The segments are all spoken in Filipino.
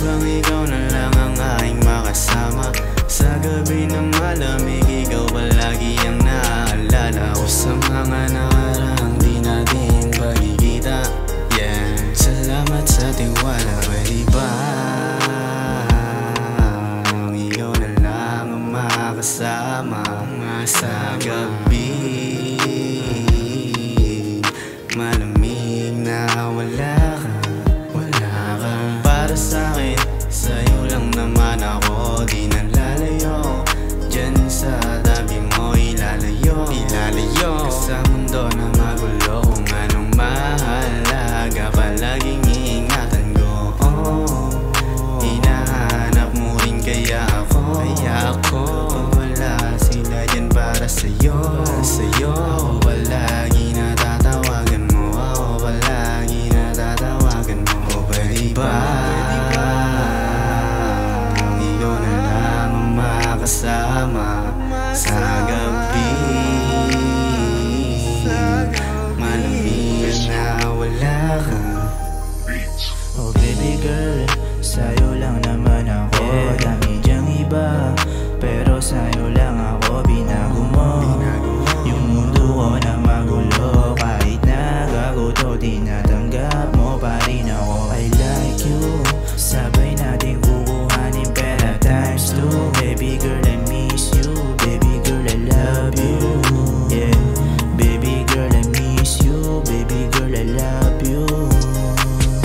Hanggang ikaw na lang ang aking makasama. Sa gabi na malamig, ikaw palagi ang naaalala ko. Sa mga nakaraang di natin pagkikita, yeah. Salamat sa tiwala, pwede ba ikaw na lang ang makasama sa gabi malamig na wala ka. Para sa'kin, sa'yo lang naman ako di nalalayo. Diyan sa tabi mo ilalayo sa mundo na magulo. Kung anong mahalaga palaging iingatan ko. Hinahanap mo rin kaya ako wala sila dyan para sa'yo. Ako palagi natatawagan mo. Pwede ba ikaw na lang ang makasama sa gabi malamig na wala ka. Oh baby girl, sa'yo lang naman ako. Dami dyang iba, pero sa'yo lang ako binago mo. Yung mundo ko na magulo, kahit nagaguto tinatanggap mo pa rin ako. I like you, sabay natin kukuhanin pera times 2. Baby girl, I miss you. Baby girl, I love you. Yeah, baby girl, I miss you. Baby girl, I love you.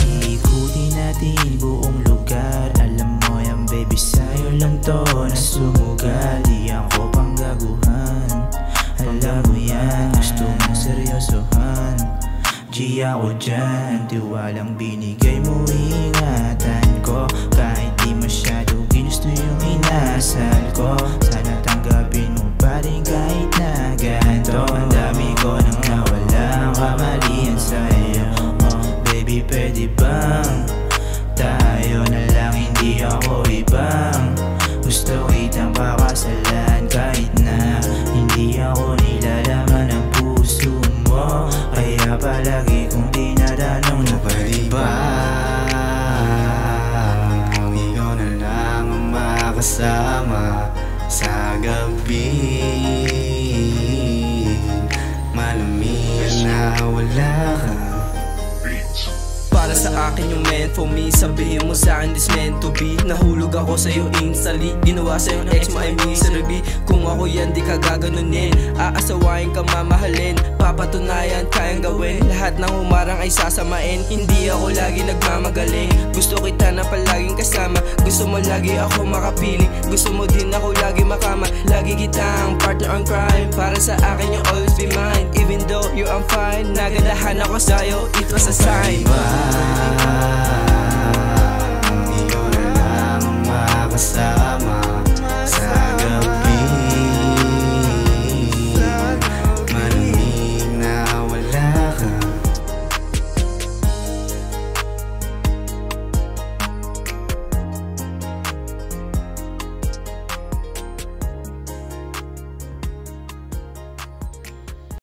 Iikutin natin buong lugar. Alam mo yan baby, sa'yo lang to na sumugal. Di ako panggaguhan, alam mo yan. Gusto mong seryosohan, G ako dyan. Tiwalang binigay mo, ingatan ko. Kahit di masyado ginusto yung inasal ko. Sana tanggapin mo pa rin kahit na ganito. Ang dami ko nang nawala ang kamalian sa'yo. Baby pwede bang tayo na lang, hindi ako ibang. Gusto kitang pakasalan kahit na hindi ako nilalaman ng puso mo. Kaya palagi kong tinatanong na pwede ba ikaw na lang ang makasama sa gabi malamig na wala ka. Para sa akin yung meant for me, sabihin mo sa'kin this meant to be. Nahulog ako sa'yo instantly, ginawa sa'yo ng ex mo ay misery. Kung ako yan di ka gaganunin, aasawain ka mamahalin. Papatunayan kayang gawin, lahat ng humarang ay sasamain. Hindi ako lagi nagmamagaling, gusto kita na palaging kasama. Gusto mo lagi ako makapiling, gusto mo din ako lagi makama. Lagi kitang partner on crime, para sa akin you always be mine. Even though you I'm fine, nagandahan ako sa'yo, it was a sign. Bye.